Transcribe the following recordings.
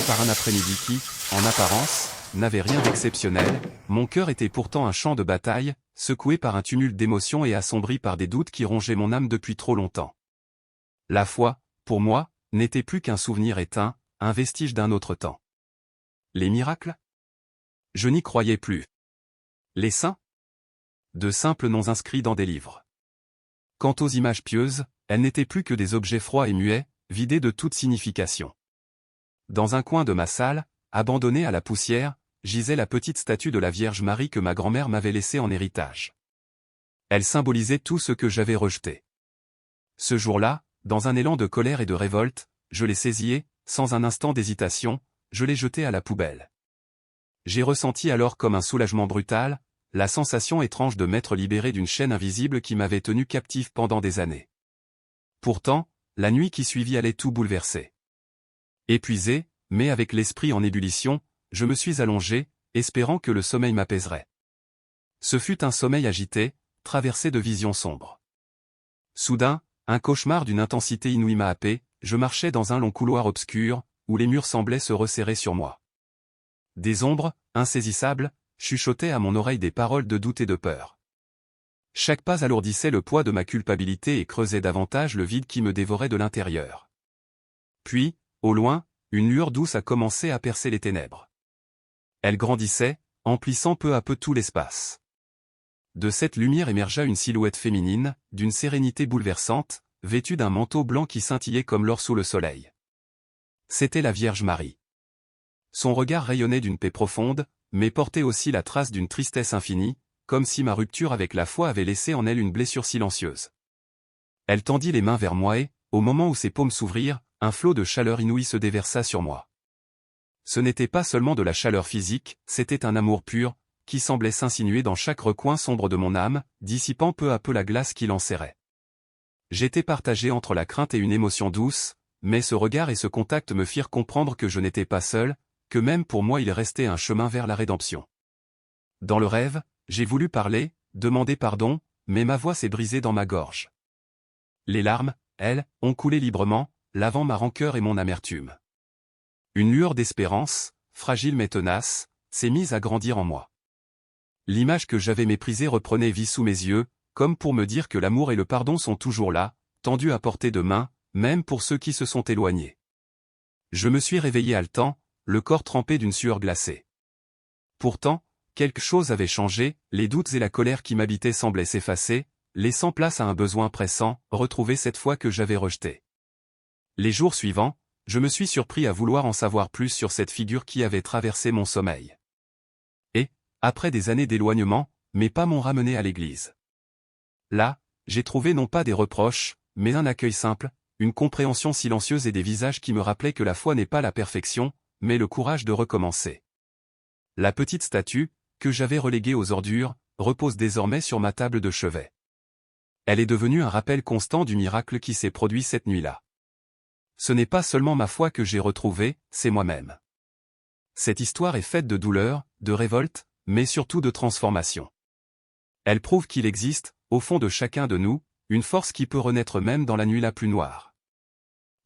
par un après-midi qui, en apparence, n'avait rien d'exceptionnel, mon cœur était pourtant un champ de bataille, secoué par un tumulte d'émotions et assombri par des doutes qui rongeaient mon âme depuis trop longtemps. La foi, pour moi, n'était plus qu'un souvenir éteint, un vestige d'un autre temps. Les miracles? Je n'y croyais plus. Les saints? De simples noms inscrits dans des livres. Quant aux images pieuses, elles n'étaient plus que des objets froids et muets, vidés de toute signification. Dans un coin de ma salle, abandonnée à la poussière, gisait la petite statue de la Vierge Marie que ma grand-mère m'avait laissée en héritage. Elle symbolisait tout ce que j'avais rejeté. Ce jour-là, dans un élan de colère et de révolte, je l'ai saisie et, sans un instant d'hésitation, je l'ai jetée à la poubelle. J'ai ressenti alors comme un soulagement brutal, la sensation étrange de m'être libéré d'une chaîne invisible qui m'avait tenu captif pendant des années. Pourtant, la nuit qui suivit allait tout bouleverser. Épuisé, mais avec l'esprit en ébullition, je me suis allongé, espérant que le sommeil m'apaiserait. Ce fut un sommeil agité, traversé de visions sombres. Soudain, un cauchemar d'une intensité inouïe m'a happé, je marchais dans un long couloir obscur, où les murs semblaient se resserrer sur moi. Des ombres, insaisissables, chuchotaient à mon oreille des paroles de doute et de peur. Chaque pas alourdissait le poids de ma culpabilité et creusait davantage le vide qui me dévorait de l'intérieur. Puis, au loin, une lueur douce a commencé à percer les ténèbres. Elle grandissait, emplissant peu à peu tout l'espace. De cette lumière émergea une silhouette féminine, d'une sérénité bouleversante, vêtue d'un manteau blanc qui scintillait comme l'or sous le soleil. C'était la Vierge Marie. Son regard rayonnait d'une paix profonde, mais portait aussi la trace d'une tristesse infinie, comme si ma rupture avec la foi avait laissé en elle une blessure silencieuse. Elle tendit les mains vers moi et, au moment où ses paumes s'ouvrirent, un flot de chaleur inouïe se déversa sur moi. Ce n'était pas seulement de la chaleur physique, c'était un amour pur, qui semblait s'insinuer dans chaque recoin sombre de mon âme, dissipant peu à peu la glace qui l'enserrait. J'étais partagé entre la crainte et une émotion douce, mais ce regard et ce contact me firent comprendre que je n'étais pas seul, que même pour moi il restait un chemin vers la rédemption. Dans le rêve, j'ai voulu parler, demander pardon, mais ma voix s'est brisée dans ma gorge. Les larmes, elles, ont coulé librement, lavant ma rancœur et mon amertume. Une lueur d'espérance, fragile mais tenace, s'est mise à grandir en moi. L'image que j'avais méprisée reprenait vie sous mes yeux, comme pour me dire que l'amour et le pardon sont toujours là, tendus à portée de main, même pour ceux qui se sont éloignés. Je me suis réveillé haletant, le corps trempé d'une sueur glacée. Pourtant, quelque chose avait changé, les doutes et la colère qui m'habitaient semblaient s'effacer, laissant place à un besoin pressant, retrouver cette foi que j'avais rejetée. Les jours suivants, je me suis surpris à vouloir en savoir plus sur cette figure qui avait traversé mon sommeil. Et, après des années d'éloignement, mes pas m'ont ramené à l'église. Là, j'ai trouvé non pas des reproches, mais un accueil simple, une compréhension silencieuse et des visages qui me rappelaient que la foi n'est pas la perfection, mais le courage de recommencer. La petite statue, que j'avais reléguée aux ordures, repose désormais sur ma table de chevet. Elle est devenue un rappel constant du miracle qui s'est produit cette nuit-là. Ce n'est pas seulement ma foi que j'ai retrouvée, c'est moi-même. Cette histoire est faite de douleur, de révolte, mais surtout de transformation. Elle prouve qu'il existe, au fond de chacun de nous, une force qui peut renaître même dans la nuit la plus noire.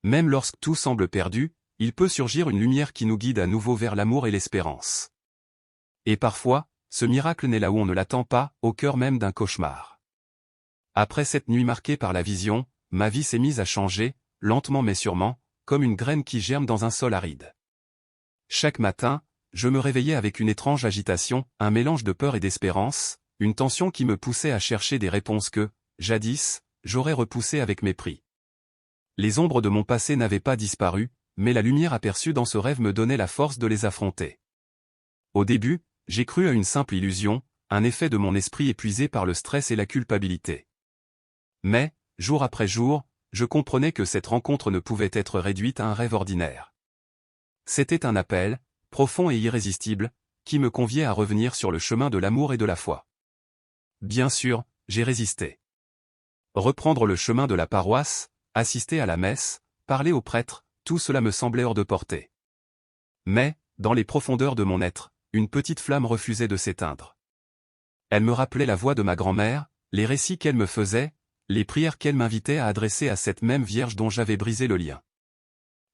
Même lorsque tout semble perdu, il peut surgir une lumière qui nous guide à nouveau vers l'amour et l'espérance. Et parfois, ce miracle naît là où on ne l'attend pas, au cœur même d'un cauchemar. Après cette nuit marquée par la vision, ma vie s'est mise à changer, lentement mais sûrement, comme une graine qui germe dans un sol aride. Chaque matin, je me réveillais avec une étrange agitation, un mélange de peur et d'espérance, une tension qui me poussait à chercher des réponses que, jadis, j'aurais repoussées avec mépris. Les ombres de mon passé n'avaient pas disparu, mais la lumière aperçue dans ce rêve me donnait la force de les affronter. Au début, j'ai cru à une simple illusion, un effet de mon esprit épuisé par le stress et la culpabilité. Mais, jour après jour, je comprenais que cette rencontre ne pouvait être réduite à un rêve ordinaire. C'était un appel, profond et irrésistible, qui me conviait à revenir sur le chemin de l'amour et de la foi. Bien sûr, j'ai résisté. Reprendre le chemin de la paroisse, assister à la messe, parler au prêtre, tout cela me semblait hors de portée. Mais, dans les profondeurs de mon être, une petite flamme refusait de s'éteindre. Elle me rappelait la voix de ma grand-mère, les récits qu'elle me faisait, les prières qu'elle m'invitait à adresser à cette même Vierge dont j'avais brisé le lien.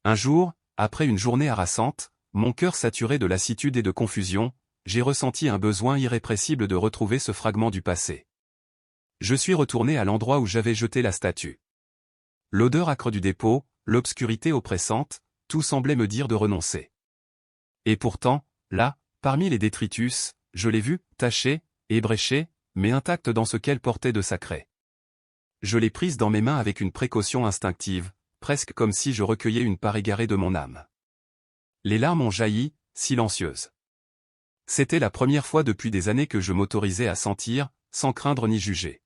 Un jour, après une journée harassante, mon cœur saturé de lassitude et de confusion, j'ai ressenti un besoin irrépressible de retrouver ce fragment du passé. Je suis retourné à l'endroit où j'avais jeté la statue. L'odeur âcre du dépôt, l'obscurité oppressante, tout semblait me dire de renoncer. Et pourtant, là, parmi les détritus, je l'ai vue, tachée, ébréchée, mais intacte dans ce qu'elle portait de sacré. Je l'ai prise dans mes mains avec une précaution instinctive, presque comme si je recueillais une part égarée de mon âme. Les larmes ont jailli, silencieuses. C'était la première fois depuis des années que je m'autorisais à sentir, sans craindre ni juger.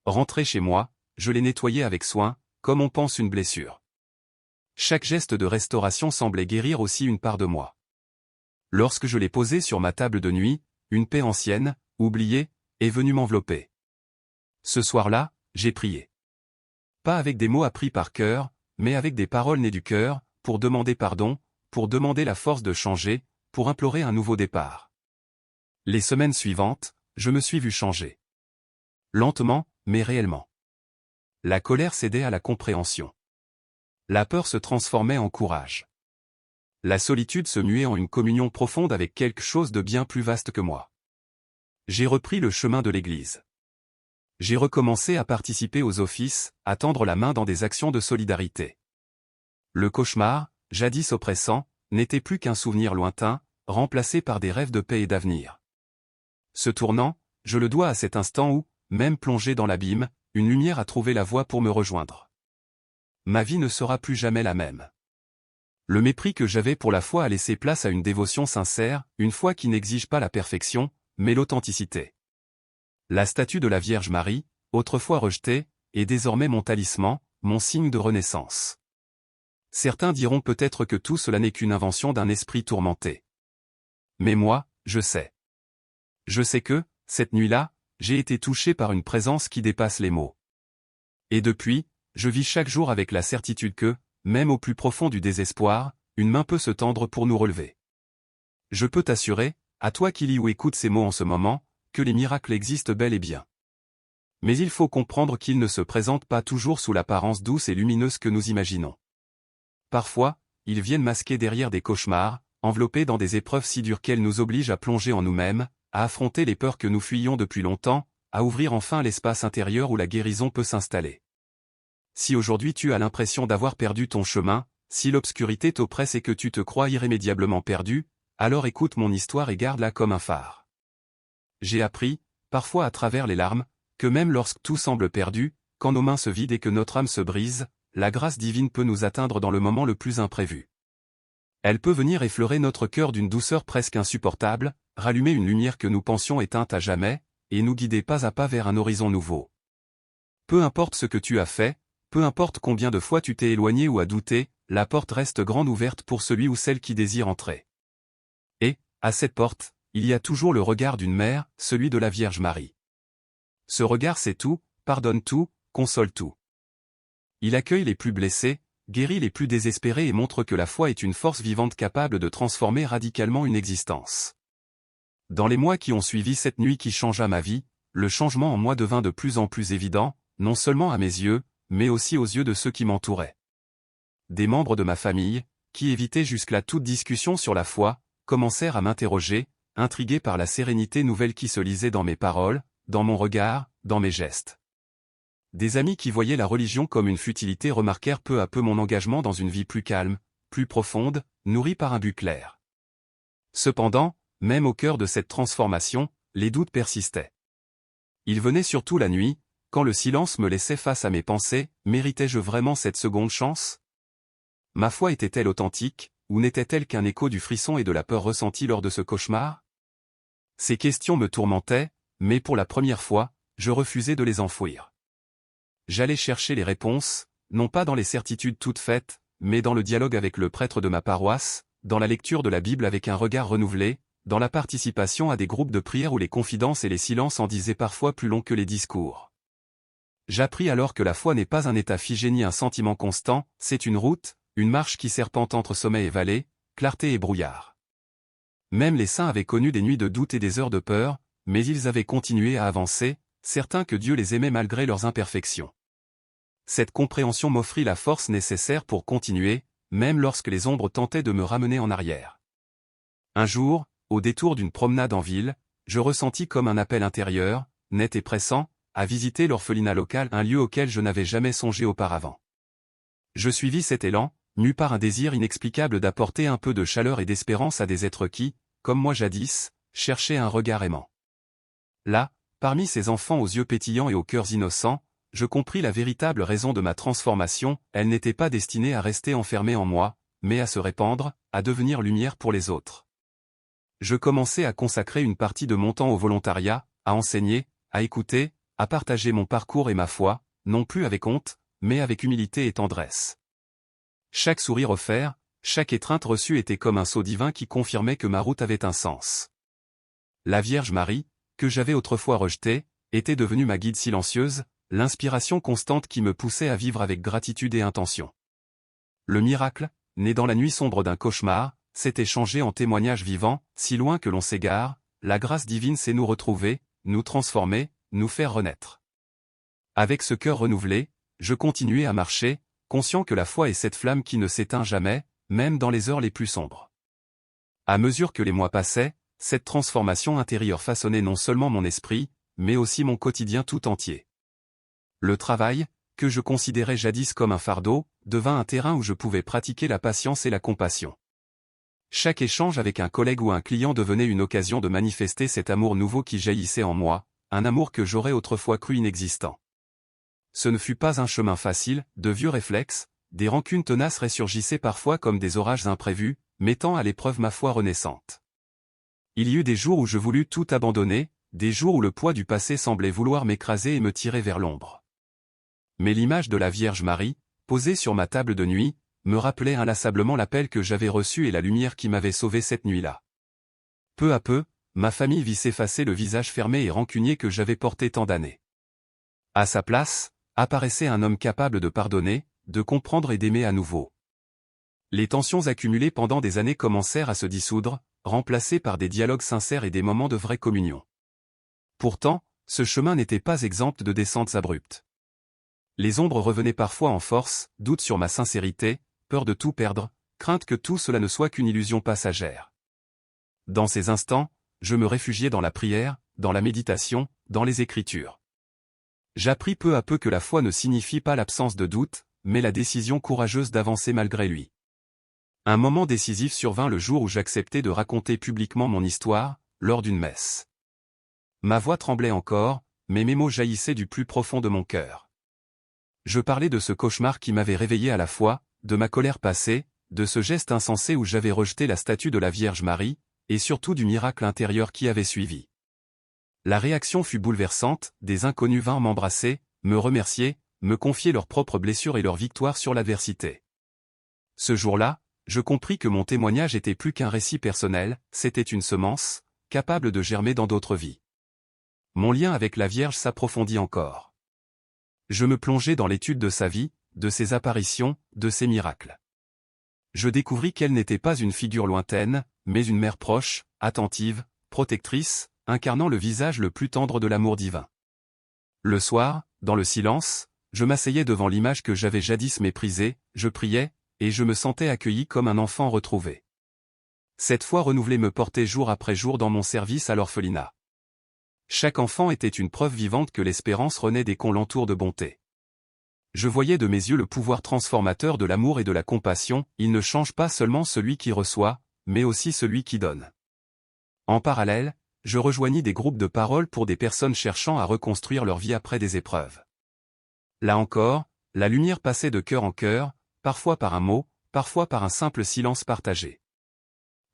Rentré chez moi, je l'ai nettoyée avec soin, comme on pense une blessure. Chaque geste de restauration semblait guérir aussi une part de moi. Lorsque je l'ai posée sur ma table de nuit, une paix ancienne, oubliée, est venue m'envelopper. Ce soir-là, j'ai prié. Pas avec des mots appris par cœur, mais avec des paroles nées du cœur, pour demander pardon, pour demander la force de changer, pour implorer un nouveau départ. Les semaines suivantes, je me suis vu changer. Lentement, mais réellement. La colère cédait à la compréhension. La peur se transformait en courage. La solitude se muait en une communion profonde avec quelque chose de bien plus vaste que moi. J'ai repris le chemin de l'Église. J'ai recommencé à participer aux offices, à tendre la main dans des actions de solidarité. Le cauchemar, jadis oppressant, n'était plus qu'un souvenir lointain, remplacé par des rêves de paix et d'avenir. Ce tournant, je le dois à cet instant où, même plongé dans l'abîme, une lumière a trouvé la voie pour me rejoindre. Ma vie ne sera plus jamais la même. Le mépris que j'avais pour la foi a laissé place à une dévotion sincère, une foi qui n'exige pas la perfection, mais l'authenticité. La statue de la Vierge Marie, autrefois rejetée, est désormais mon talisman, mon signe de renaissance. Certains diront peut-être que tout cela n'est qu'une invention d'un esprit tourmenté. Mais moi, je sais. Je sais que, cette nuit-là, j'ai été touché par une présence qui dépasse les mots. Et depuis, je vis chaque jour avec la certitude que, même au plus profond du désespoir, une main peut se tendre pour nous relever. Je peux t'assurer, à toi qui lis ou écoutes ces mots en ce moment, que les miracles existent bel et bien. Mais il faut comprendre qu'ils ne se présentent pas toujours sous l'apparence douce et lumineuse que nous imaginons. Parfois, ils viennent masquer derrière des cauchemars, enveloppés dans des épreuves si dures qu'elles nous obligent à plonger en nous-mêmes, à affronter les peurs que nous fuyions depuis longtemps, à ouvrir enfin l'espace intérieur où la guérison peut s'installer. Si aujourd'hui tu as l'impression d'avoir perdu ton chemin, si l'obscurité t'oppresse et que tu te crois irrémédiablement perdu, alors écoute mon histoire et garde-la comme un phare. J'ai appris, parfois à travers les larmes, que même lorsque tout semble perdu, quand nos mains se vident et que notre âme se brise, la grâce divine peut nous atteindre dans le moment le plus imprévu. Elle peut venir effleurer notre cœur d'une douceur presque insupportable, rallumer une lumière que nous pensions éteinte à jamais, et nous guider pas à pas vers un horizon nouveau. Peu importe ce que tu as fait, peu importe combien de fois tu t'es éloigné ou as douté, la porte reste grande ouverte pour celui ou celle qui désire entrer. Et, à cette porte, il y a toujours le regard d'une mère, celui de la Vierge Marie. Ce regard sait tout, pardonne tout, console tout. Il accueille les plus blessés, guérit les plus désespérés et montre que la foi est une force vivante capable de transformer radicalement une existence. Dans les mois qui ont suivi cette nuit qui changea ma vie, le changement en moi devint de plus en plus évident, non seulement à mes yeux, mais aussi aux yeux de ceux qui m'entouraient. Des membres de ma famille, qui évitaient jusque-là toute discussion sur la foi, commencèrent à m'interroger, intrigués par la sérénité nouvelle qui se lisait dans mes paroles, dans mon regard, dans mes gestes. Des amis qui voyaient la religion comme une futilité remarquèrent peu à peu mon engagement dans une vie plus calme, plus profonde, nourrie par un but clair. Cependant, même au cœur de cette transformation, les doutes persistaient. Ils venaient surtout la nuit, quand le silence me laissait face à mes pensées, méritais-je vraiment cette seconde chance? Ma foi était-elle authentique, ou n'était-elle qu'un écho du frisson et de la peur ressentis lors de ce cauchemar? Ces questions me tourmentaient, mais pour la première fois, je refusais de les enfouir. J'allais chercher les réponses, non pas dans les certitudes toutes faites, mais dans le dialogue avec le prêtre de ma paroisse, dans la lecture de la Bible avec un regard renouvelé, dans la participation à des groupes de prière où les confidences et les silences en disaient parfois plus long que les discours. J'appris alors que la foi n'est pas un état figé ni un sentiment constant, c'est une route, une marche qui serpente entre sommet et vallée, clarté et brouillard. Même les saints avaient connu des nuits de doute et des heures de peur, mais ils avaient continué à avancer, certains que Dieu les aimait malgré leurs imperfections. Cette compréhension m'offrit la force nécessaire pour continuer, même lorsque les ombres tentaient de me ramener en arrière. Un jour, au détour d'une promenade en ville, je ressentis comme un appel intérieur, net et pressant, à visiter l'orphelinat local, un lieu auquel je n'avais jamais songé auparavant. Je suivis cet élan, mu par un désir inexplicable d'apporter un peu de chaleur et d'espérance à des êtres qui, comme moi jadis, cherchaient un regard aimant. Là, parmi ces enfants aux yeux pétillants et aux cœurs innocents, je compris la véritable raison de ma transformation. Elle n'était pas destinée à rester enfermée en moi, mais à se répandre, à devenir lumière pour les autres. Je commençai à consacrer une partie de mon temps au volontariat, à enseigner, à écouter, à partager mon parcours et ma foi, non plus avec honte, mais avec humilité et tendresse. Chaque sourire offert, chaque étreinte reçue était comme un sceau divin qui confirmait que ma route avait un sens. La Vierge Marie, que j'avais autrefois rejetée, était devenue ma guide silencieuse, l'inspiration constante qui me poussait à vivre avec gratitude et intention. Le miracle, né dans la nuit sombre d'un cauchemar, s'était changé en témoignage vivant. Si loin que l'on s'égare, la grâce divine sait nous retrouver, nous transformer, nous faire renaître. Avec ce cœur renouvelé, je continuai à marcher, conscient que la foi est cette flamme qui ne s'éteint jamais, même dans les heures les plus sombres. À mesure que les mois passaient, cette transformation intérieure façonnait non seulement mon esprit, mais aussi mon quotidien tout entier. Le travail, que je considérais jadis comme un fardeau, devint un terrain où je pouvais pratiquer la patience et la compassion. Chaque échange avec un collègue ou un client devenait une occasion de manifester cet amour nouveau qui jaillissait en moi, un amour que j'aurais autrefois cru inexistant. Ce ne fut pas un chemin facile, de vieux réflexes, des rancunes tenaces ressurgissaient parfois comme des orages imprévus, mettant à l'épreuve ma foi renaissante. Il y eut des jours où je voulus tout abandonner, des jours où le poids du passé semblait vouloir m'écraser et me tirer vers l'ombre. Mais l'image de la Vierge Marie, posée sur ma table de nuit, me rappelait inlassablement l'appel que j'avais reçu et la lumière qui m'avait sauvé cette nuit-là. Peu à peu, ma famille vit s'effacer le visage fermé et rancunier que j'avais porté tant d'années. À sa place, apparaissait un homme capable de pardonner, de comprendre et d'aimer à nouveau. Les tensions accumulées pendant des années commencèrent à se dissoudre, remplacées par des dialogues sincères et des moments de vraie communion. Pourtant, ce chemin n'était pas exempt de descentes abruptes. Les ombres revenaient parfois en force, doute sur ma sincérité, peur de tout perdre, crainte que tout cela ne soit qu'une illusion passagère. Dans ces instants, je me réfugiais dans la prière, dans la méditation, dans les Écritures. J'appris peu à peu que la foi ne signifie pas l'absence de doute, mais la décision courageuse d'avancer malgré lui. Un moment décisif survint le jour où j'acceptai de raconter publiquement mon histoire, lors d'une messe. Ma voix tremblait encore, mais mes mots jaillissaient du plus profond de mon cœur. Je parlais de ce cauchemar qui m'avait réveillé à la fois, de ma colère passée, de ce geste insensé où j'avais rejeté la statue de la Vierge Marie, et surtout du miracle intérieur qui avait suivi. La réaction fut bouleversante, des inconnus vinrent m'embrasser, me remercier, me confier leurs propres blessures et leur victoire sur l'adversité. Ce jour-là, je compris que mon témoignage était plus qu'un récit personnel, c'était une semence, capable de germer dans d'autres vies. Mon lien avec la Vierge s'approfondit encore. Je me plongeai dans l'étude de sa vie, de ses apparitions, de ses miracles. Je découvris qu'elle n'était pas une figure lointaine, mais une mère proche, attentive, protectrice, incarnant le visage le plus tendre de l'amour divin. Le soir, dans le silence, je m'asseyais devant l'image que j'avais jadis méprisée, je priais, et je me sentais accueilli comme un enfant retrouvé. Cette foi renouvelée me portait jour après jour dans mon service à l'orphelinat. Chaque enfant était une preuve vivante que l'espérance renaît dès qu'on l'entoure de bonté. Je voyais de mes yeux le pouvoir transformateur de l'amour et de la compassion, il ne change pas seulement celui qui reçoit, mais aussi celui qui donne. En parallèle, je rejoignis des groupes de parole pour des personnes cherchant à reconstruire leur vie après des épreuves. Là encore, la lumière passait de cœur en cœur, parfois par un mot, parfois par un simple silence partagé.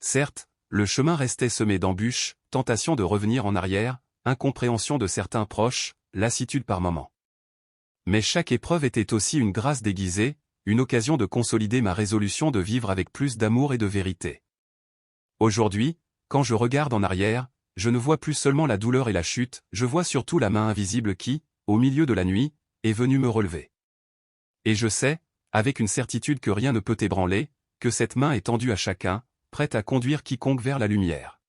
Certes, le chemin restait semé d'embûches, tentation de revenir en arrière, incompréhension de certains proches, lassitude par moments. Mais chaque épreuve était aussi une grâce déguisée, une occasion de consolider ma résolution de vivre avec plus d'amour et de vérité. Aujourd'hui, quand je regarde en arrière, je ne vois plus seulement la douleur et la chute, je vois surtout la main invisible qui, au milieu de la nuit, est venue me relever. Et je sais, avec une certitude que rien ne peut ébranler, que cette main est tendue à chacun, prête à conduire quiconque vers la lumière.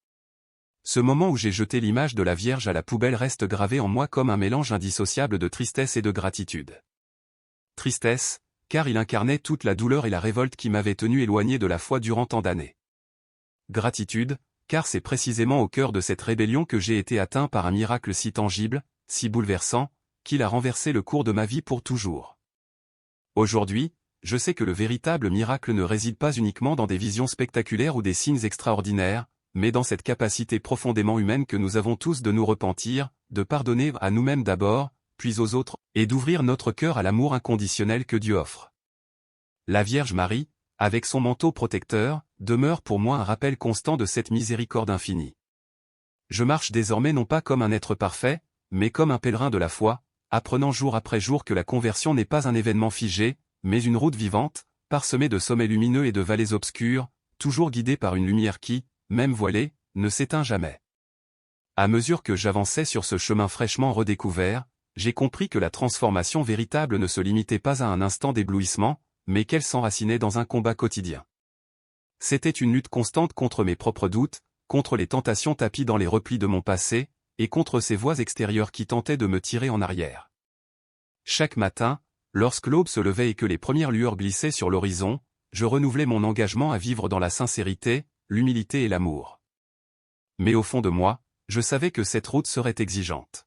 Ce moment où j'ai jeté l'image de la Vierge à la poubelle reste gravé en moi comme un mélange indissociable de tristesse et de gratitude. Tristesse, car il incarnait toute la douleur et la révolte qui m'avaient tenu éloigné de la foi durant tant d'années. gratitude, car c'est précisément au cœur de cette rébellion que j'ai été atteint par un miracle si tangible, si bouleversant, qu'il a renversé le cours de ma vie pour toujours. Aujourd'hui, je sais que le véritable miracle ne réside pas uniquement dans des visions spectaculaires ou des signes extraordinaires, mais dans cette capacité profondément humaine que nous avons tous de nous repentir, de pardonner à nous-mêmes d'abord, puis aux autres, et d'ouvrir notre cœur à l'amour inconditionnel que Dieu offre. La Vierge Marie, avec son manteau protecteur, demeure pour moi un rappel constant de cette miséricorde infinie. Je marche désormais non pas comme un être parfait, mais comme un pèlerin de la foi, apprenant jour après jour que la conversion n'est pas un événement figé, mais une route vivante, parsemée de sommets lumineux et de vallées obscures, toujours guidée par une lumière qui, même voilée, ne s'éteint jamais. À mesure que j'avançais sur ce chemin fraîchement redécouvert, j'ai compris que la transformation véritable ne se limitait pas à un instant d'éblouissement, mais qu'elle s'enracinait dans un combat quotidien. C'était une lutte constante contre mes propres doutes, contre les tentations tapies dans les replis de mon passé, et contre ces voix extérieures qui tentaient de me tirer en arrière. Chaque matin, lorsque l'aube se levait et que les premières lueurs glissaient sur l'horizon, je renouvelais mon engagement à vivre dans la sincérité, l'humilité et l'amour. Mais au fond de moi, je savais que cette route serait exigeante.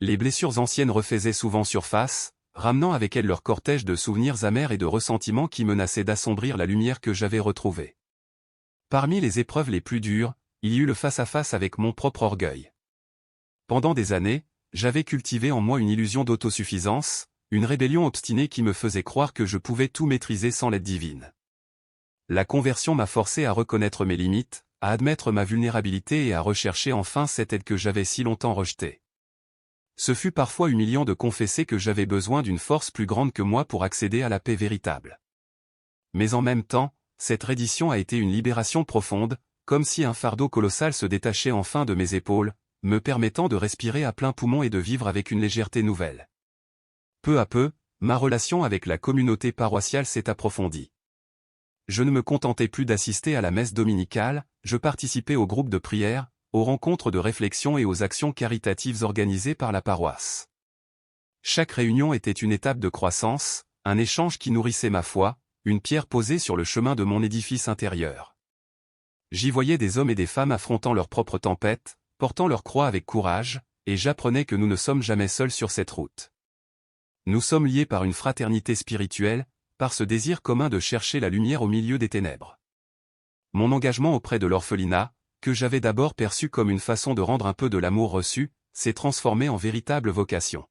Les blessures anciennes refaisaient souvent surface, ramenant avec elles leur cortège de souvenirs amers et de ressentiments qui menaçaient d'assombrir la lumière que j'avais retrouvée. Parmi les épreuves les plus dures, il y eut le face-à-face avec mon propre orgueil. Pendant des années, j'avais cultivé en moi une illusion d'autosuffisance, une rébellion obstinée qui me faisait croire que je pouvais tout maîtriser sans l'aide divine. La conversion m'a forcé à reconnaître mes limites, à admettre ma vulnérabilité et à rechercher enfin cette aide que j'avais si longtemps rejetée. Ce fut parfois humiliant de confesser que j'avais besoin d'une force plus grande que moi pour accéder à la paix véritable. Mais en même temps, cette reddition a été une libération profonde, comme si un fardeau colossal se détachait enfin de mes épaules, me permettant de respirer à plein poumon et de vivre avec une légèreté nouvelle. Peu à peu, ma relation avec la communauté paroissiale s'est approfondie. Je ne me contentais plus d'assister à la messe dominicale, je participais aux groupes de prière, aux rencontres de réflexion et aux actions caritatives organisées par la paroisse. Chaque réunion était une étape de croissance, un échange qui nourrissait ma foi, une pierre posée sur le chemin de mon édifice intérieur. J'y voyais des hommes et des femmes affrontant leurs propres tempêtes, portant leur croix avec courage, et j'apprenais que nous ne sommes jamais seuls sur cette route. Nous sommes liés par une fraternité spirituelle, par ce désir commun de chercher la lumière au milieu des ténèbres. Mon engagement auprès de l'orphelinat, que j'avais d'abord perçu comme une façon de rendre un peu de l'amour reçu, s'est transformé en véritable vocation.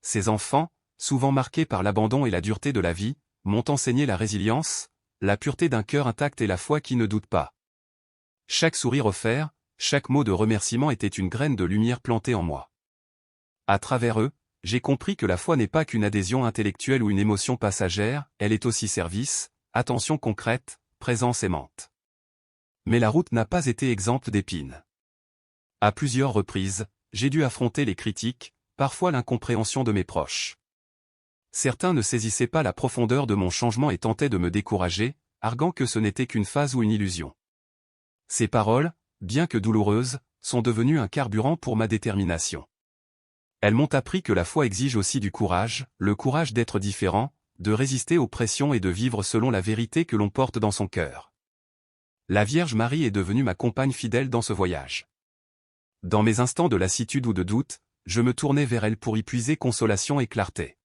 Ces enfants, souvent marqués par l'abandon et la dureté de la vie, m'ont enseigné la résilience, la pureté d'un cœur intact et la foi qui ne doute pas. Chaque sourire offert, chaque mot de remerciement était une graine de lumière plantée en moi. À travers eux, j'ai compris que la foi n'est pas qu'une adhésion intellectuelle ou une émotion passagère, elle est aussi service, attention concrète, présence aimante. Mais la route n'a pas été exempte d'épines. À plusieurs reprises, j'ai dû affronter les critiques, parfois l'incompréhension de mes proches. Certains ne saisissaient pas la profondeur de mon changement et tentaient de me décourager, arguant que ce n'était qu'une phase ou une illusion. Ces paroles, bien que douloureuses, sont devenues un carburant pour ma détermination. Elles m'ont appris que la foi exige aussi du courage, le courage d'être différent, de résister aux pressions et de vivre selon la vérité que l'on porte dans son cœur. La Vierge Marie est devenue ma compagne fidèle dans ce voyage. Dans mes instants de lassitude ou de doute, je me tournais vers elle pour y puiser consolation et clarté.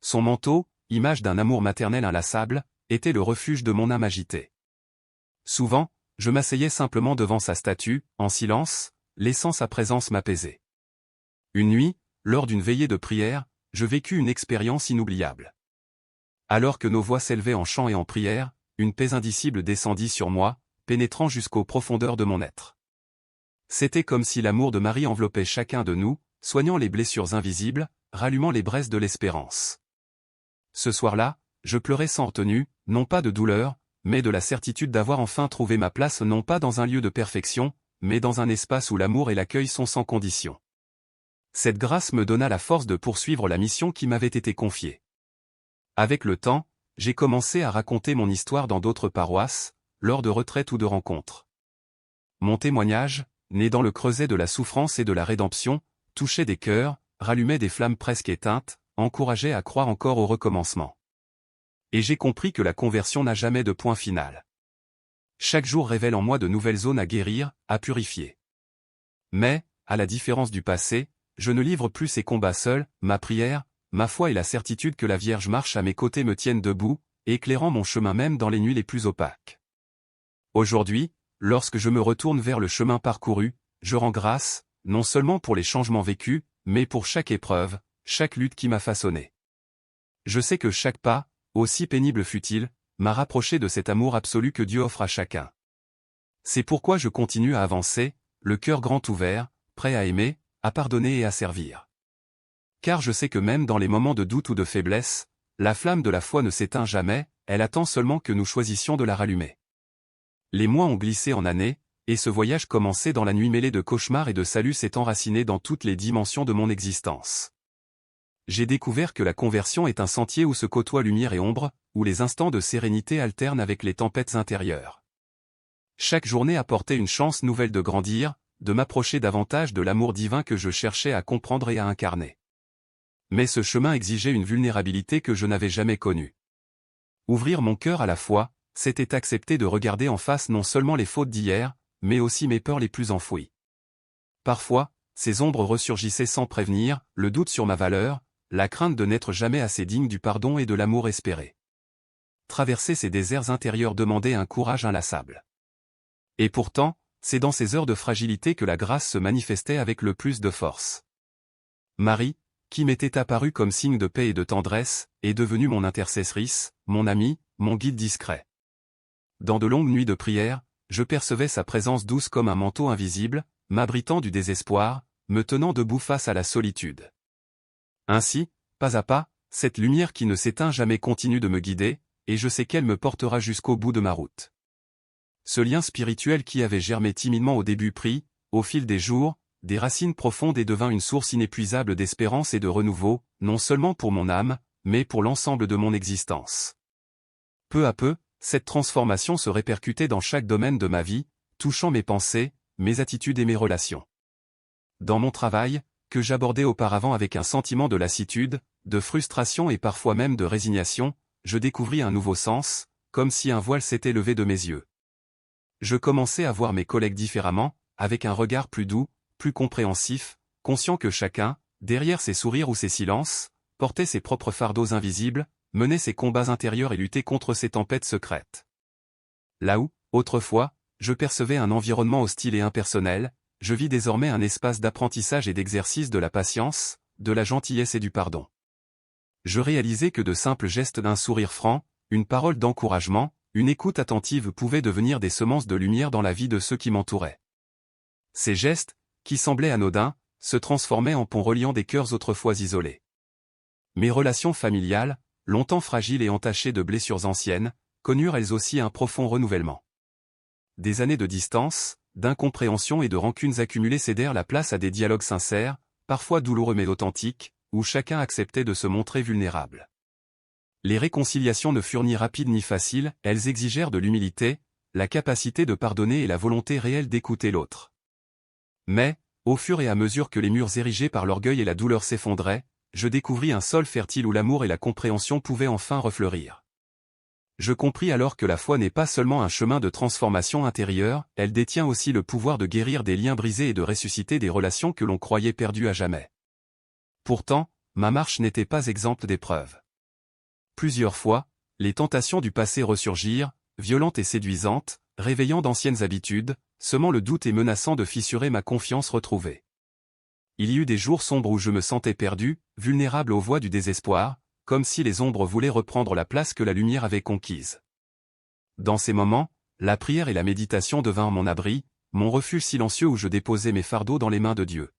Son manteau, image d'un amour maternel inlassable, était le refuge de mon âme agitée. Souvent, je m'asseyais simplement devant sa statue, en silence, laissant sa présence m'apaiser. Une nuit, lors d'une veillée de prière, je vécus une expérience inoubliable. Alors que nos voix s'élevaient en chant et en prière, une paix indicible descendit sur moi, pénétrant jusqu'aux profondeurs de mon être. C'était comme si l'amour de Marie enveloppait chacun de nous, soignant les blessures invisibles, rallumant les braises de l'espérance. Ce soir-là, je pleurais sans retenue, non pas de douleur, mais de la certitude d'avoir enfin trouvé ma place non pas dans un lieu de perfection, mais dans un espace où l'amour et l'accueil sont sans condition. Cette grâce me donna la force de poursuivre la mission qui m'avait été confiée. Avec le temps, j'ai commencé à raconter mon histoire dans d'autres paroisses, lors de retraites ou de rencontres. Mon témoignage, né dans le creuset de la souffrance et de la rédemption, touchait des cœurs, rallumait des flammes presque éteintes, encourageait à croire encore au recommencement. Et j'ai compris que la conversion n'a jamais de point final. Chaque jour révèle en moi de nouvelles zones à guérir, à purifier. Mais, à la différence du passé, je ne livre plus ces combats seul, ma prière, ma foi et la certitude que la Vierge marche à mes côtés me tiennent debout, éclairant mon chemin même dans les nuits les plus opaques. Aujourd'hui, lorsque je me retourne vers le chemin parcouru, je rends grâce, non seulement pour les changements vécus, mais pour chaque épreuve, chaque lutte qui m'a façonné. Je sais que chaque pas, aussi pénible fût-il, m'a rapproché de cet amour absolu que Dieu offre à chacun. C'est pourquoi je continue à avancer, le cœur grand ouvert, prêt à aimer, à pardonner et à servir. Car je sais que même dans les moments de doute ou de faiblesse, la flamme de la foi ne s'éteint jamais, elle attend seulement que nous choisissions de la rallumer. Les mois ont glissé en années, et ce voyage commencé dans la nuit mêlée de cauchemars et de salut s'est enraciné dans toutes les dimensions de mon existence. J'ai découvert que la conversion est un sentier où se côtoient lumière et ombre, où les instants de sérénité alternent avec les tempêtes intérieures. Chaque journée apportait une chance nouvelle de grandir, de m'approcher davantage de l'amour divin que je cherchais à comprendre et à incarner. Mais ce chemin exigeait une vulnérabilité que je n'avais jamais connue. Ouvrir mon cœur à la foi, c'était accepter de regarder en face non seulement les fautes d'hier, mais aussi mes peurs les plus enfouies. Parfois, ces ombres ressurgissaient sans prévenir, le doute sur ma valeur, la crainte de n'être jamais assez digne du pardon et de l'amour espéré. Traverser ces déserts intérieurs demandait un courage inlassable. Et pourtant, c'est dans ces heures de fragilité que la grâce se manifestait avec le plus de force. Marie, qui m'était apparue comme signe de paix et de tendresse, est devenue mon intercessrice, mon amie, mon guide discret. Dans de longues nuits de prière, je percevais sa présence douce comme un manteau invisible, m'abritant du désespoir, me tenant debout face à la solitude. Ainsi, pas à pas, cette lumière qui ne s'éteint jamais continue de me guider, et je sais qu'elle me portera jusqu'au bout de ma route. Ce lien spirituel qui avait germé timidement au début prit, au fil des jours, des racines profondes et devint une source inépuisable d'espérance et de renouveau, non seulement pour mon âme, mais pour l'ensemble de mon existence. Peu à peu, cette transformation se répercutait dans chaque domaine de ma vie, touchant mes pensées, mes attitudes et mes relations. Dans mon travail, que j'abordais auparavant avec un sentiment de lassitude, de frustration et parfois même de résignation, je découvris un nouveau sens, comme si un voile s'était levé de mes yeux. Je commençais à voir mes collègues différemment, avec un regard plus doux, plus compréhensif, conscient que chacun, derrière ses sourires ou ses silences, portait ses propres fardeaux invisibles, menait ses combats intérieurs et luttait contre ses tempêtes secrètes. Là où, autrefois, je percevais un environnement hostile et impersonnel, je vis désormais un espace d'apprentissage et d'exercice de la patience, de la gentillesse et du pardon. Je réalisais que de simples gestes d'un sourire franc, une parole d'encouragement, une écoute attentive pouvaient devenir des semences de lumière dans la vie de ceux qui m'entouraient. Ces gestes, qui semblaient anodins, se transformaient en ponts reliant des cœurs autrefois isolés. Mes relations familiales, longtemps fragiles et entachées de blessures anciennes, connurent elles aussi un profond renouvellement. Des années de distance, d'incompréhension et de rancunes accumulées cédèrent la place à des dialogues sincères, parfois douloureux mais authentiques, où chacun acceptait de se montrer vulnérable. Les réconciliations ne furent ni rapides ni faciles, elles exigèrent de l'humilité, la capacité de pardonner et la volonté réelle d'écouter l'autre. Mais, au fur et à mesure que les murs érigés par l'orgueil et la douleur s'effondraient, je découvris un sol fertile où l'amour et la compréhension pouvaient enfin refleurir. Je compris alors que la foi n'est pas seulement un chemin de transformation intérieure, elle détient aussi le pouvoir de guérir des liens brisés et de ressusciter des relations que l'on croyait perdues à jamais. Pourtant, ma marche n'était pas exempte d'épreuves. Plusieurs fois, les tentations du passé ressurgirent, violentes et séduisantes, réveillant d'anciennes habitudes, semant le doute et menaçant de fissurer ma confiance retrouvée. Il y eut des jours sombres où je me sentais perdu, vulnérable aux voix du désespoir, comme si les ombres voulaient reprendre la place que la lumière avait conquise. Dans ces moments, la prière et la méditation devinrent mon abri, mon refuge silencieux où je déposais mes fardeaux dans les mains de Dieu.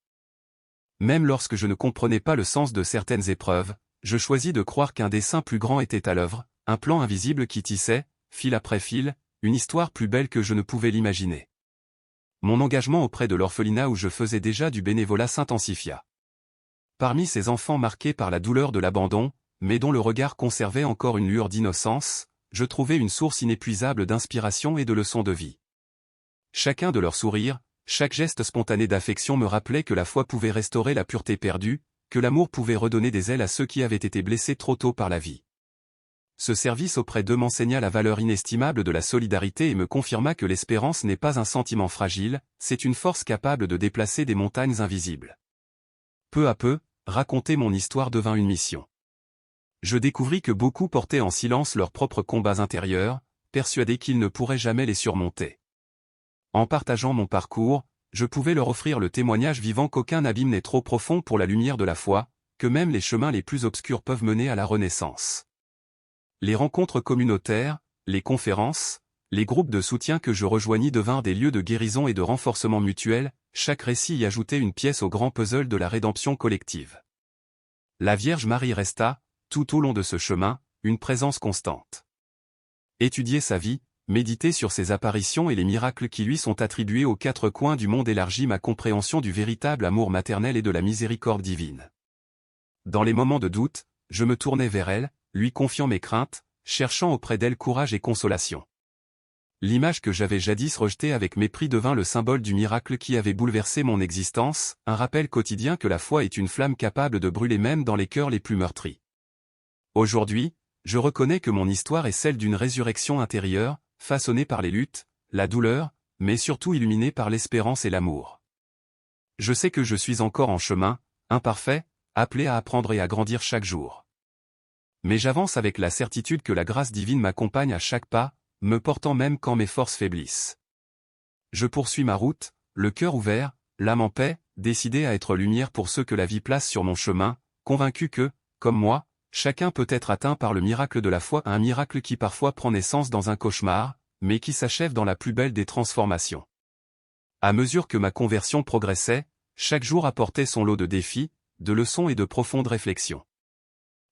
Même lorsque je ne comprenais pas le sens de certaines épreuves, je choisis de croire qu'un dessein plus grand était à l'œuvre, un plan invisible qui tissait, fil après fil, une histoire plus belle que je ne pouvais l'imaginer. Mon engagement auprès de l'orphelinat où je faisais déjà du bénévolat s'intensifia. Parmi ces enfants marqués par la douleur de l'abandon, mais dont le regard conservait encore une lueur d'innocence, je trouvais une source inépuisable d'inspiration et de leçons de vie. Chacun de leurs sourires, chaque geste spontané d'affection me rappelait que la foi pouvait restaurer la pureté perdue, que l'amour pouvait redonner des ailes à ceux qui avaient été blessés trop tôt par la vie. ce service auprès d'eux m'enseigna la valeur inestimable de la solidarité et me confirma que l'espérance n'est pas un sentiment fragile, c'est une force capable de déplacer des montagnes invisibles. Peu à peu, raconter mon histoire devint une mission. Je découvris que beaucoup portaient en silence leurs propres combats intérieurs, persuadés qu'ils ne pourraient jamais les surmonter. En partageant mon parcours, je pouvais leur offrir le témoignage vivant qu'aucun abîme n'est trop profond pour la lumière de la foi, que même les chemins les plus obscurs peuvent mener à la renaissance. Les rencontres communautaires, les conférences, les groupes de soutien que je rejoignis devinrent des lieux de guérison et de renforcement mutuel, chaque récit y ajoutait une pièce au grand puzzle de la rédemption collective. La Vierge Marie resta, tout au long de ce chemin, une présence constante. Étudier sa vie, méditer sur ses apparitions et les miracles qui lui sont attribués aux quatre coins du monde élargit ma compréhension du véritable amour maternel et de la miséricorde divine. Dans les moments de doute, je me tournais vers elle, lui confiant mes craintes, cherchant auprès d'elle courage et consolation. L'image que j'avais jadis rejetée avec mépris devint le symbole du miracle qui avait bouleversé mon existence, un rappel quotidien que la foi est une flamme capable de brûler même dans les cœurs les plus meurtris. Aujourd'hui, je reconnais que mon histoire est celle d'une résurrection intérieure, façonnée par les luttes, la douleur, mais surtout illuminée par l'espérance et l'amour. Je sais que je suis encore en chemin, imparfait, appelé à apprendre et à grandir chaque jour. Mais j'avance avec la certitude que la grâce divine m'accompagne à chaque pas, me portant même quand mes forces faiblissent. Je poursuis ma route, le cœur ouvert, l'âme en paix, décidé à être lumière pour ceux que la vie place sur mon chemin, convaincu que, comme moi, chacun peut être atteint par le miracle de la foi, un miracle qui parfois prend naissance dans un cauchemar, mais qui s'achève dans la plus belle des transformations. À mesure que ma conversion progressait, chaque jour apportait son lot de défis, de leçons et de profondes réflexions.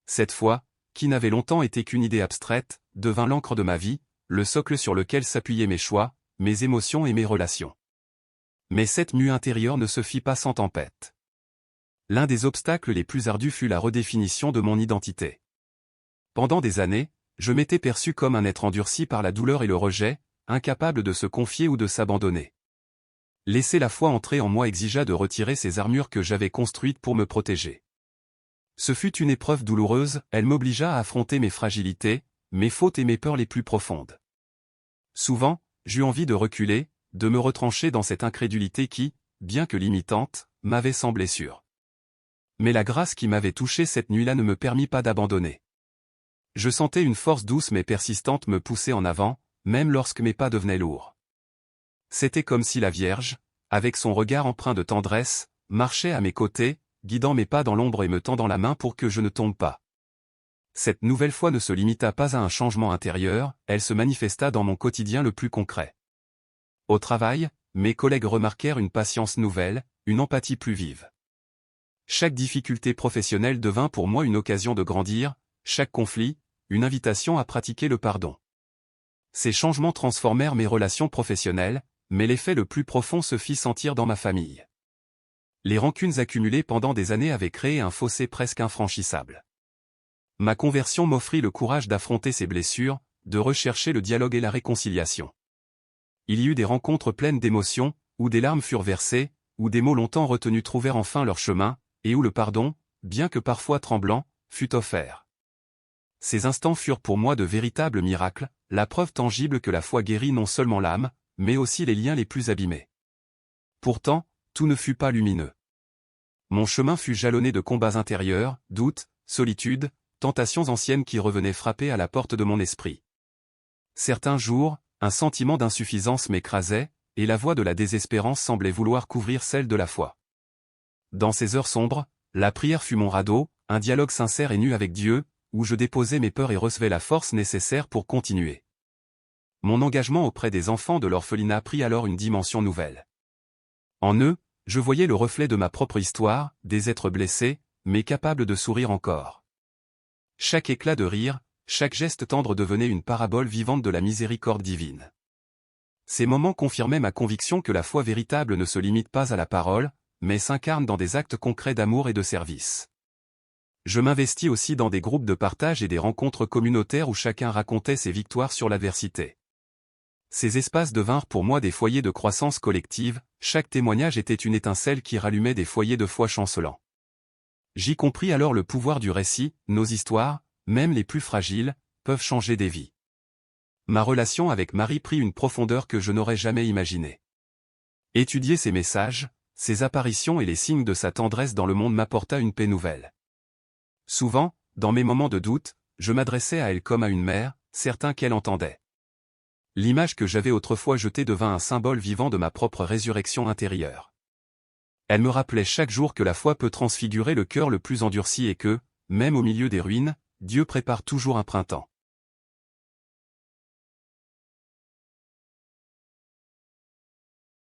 Cette foi, qui n'avait longtemps été qu'une idée abstraite, devint l'encre de ma vie, le socle sur lequel s'appuyaient mes choix, mes émotions et mes relations. Mais cette mue intérieure ne se fit pas sans tempête. L'un des obstacles les plus ardus fut la redéfinition de mon identité. Pendant des années, je m'étais perçu comme un être endurci par la douleur et le rejet, incapable de se confier ou de s'abandonner. Laisser la foi entrer en moi exigea de retirer ces armures que j'avais construites pour me protéger. Ce fut une épreuve douloureuse, elle m'obligea à affronter mes fragilités, mes fautes et mes peurs les plus profondes. Souvent, j'eus envie de reculer, de me retrancher dans cette incrédulité qui, bien que limitante, m'avait semblé sûre. Mais la grâce qui m'avait touché cette nuit-là ne me permit pas d'abandonner. Je sentais une force douce mais persistante me pousser en avant, même lorsque mes pas devenaient lourds. C'était comme si la Vierge, avec son regard empreint de tendresse, marchait à mes côtés, guidant mes pas dans l'ombre et me tendant la main pour que je ne tombe pas. Cette nouvelle foi ne se limita pas à un changement intérieur, elle se manifesta dans mon quotidien le plus concret. Au travail, mes collègues remarquèrent une patience nouvelle, une empathie plus vive. Chaque difficulté professionnelle devint pour moi une occasion de grandir, chaque conflit, une invitation à pratiquer le pardon. Ces changements transformèrent mes relations professionnelles, mais l'effet le plus profond se fit sentir dans ma famille. Les rancunes accumulées pendant des années avaient créé un fossé presque infranchissable. Ma conversion m'offrit le courage d'affronter ces blessures, de rechercher le dialogue et la réconciliation. Il y eut des rencontres pleines d'émotions, où des larmes furent versées, où des mots longtemps retenus trouvèrent enfin leur chemin, et où le pardon, bien que parfois tremblant, fut offert. Ces instants furent pour moi de véritables miracles, la preuve tangible que la foi guérit non seulement l'âme, mais aussi les liens les plus abîmés. Pourtant, tout ne fut pas lumineux. Mon chemin fut jalonné de combats intérieurs, doutes, solitude, tentations anciennes qui revenaient frapper à la porte de mon esprit. Certains jours, un sentiment d'insuffisance m'écrasait, et la voix de la désespérance semblait vouloir couvrir celle de la foi. Dans ces heures sombres, la prière fut mon radeau, un dialogue sincère et nu avec Dieu, où je déposais mes peurs et recevais la force nécessaire pour continuer. Mon engagement auprès des enfants de l'orphelinat prit alors une dimension nouvelle. En eux, je voyais le reflet de ma propre histoire, des êtres blessés, mais capables de sourire encore. Chaque éclat de rire, chaque geste tendre devenait une parabole vivante de la miséricorde divine. Ces moments confirmaient ma conviction que la foi véritable ne se limite pas à la parole, mais s'incarne dans des actes concrets d'amour et de service. Je m'investis aussi dans des groupes de partage et des rencontres communautaires où chacun racontait ses victoires sur l'adversité. Ces espaces devinrent pour moi des foyers de croissance collective, chaque témoignage était une étincelle qui rallumait des foyers de foi chancelants. J'y compris alors le pouvoir du récit, nos histoires, même les plus fragiles, peuvent changer des vies. Ma relation avec Marie prit une profondeur que je n'aurais jamais imaginée. Étudier ses messages, ses apparitions et les signes de sa tendresse dans le monde m'apporta une paix nouvelle. Souvent, dans mes moments de doute, je m'adressais à elle comme à une mère, certain qu'elle entendait. L'image que j'avais autrefois jetée devint un symbole vivant de ma propre résurrection intérieure. Elle me rappelait chaque jour que la foi peut transfigurer le cœur le plus endurci et que, même au milieu des ruines, Dieu prépare toujours un printemps.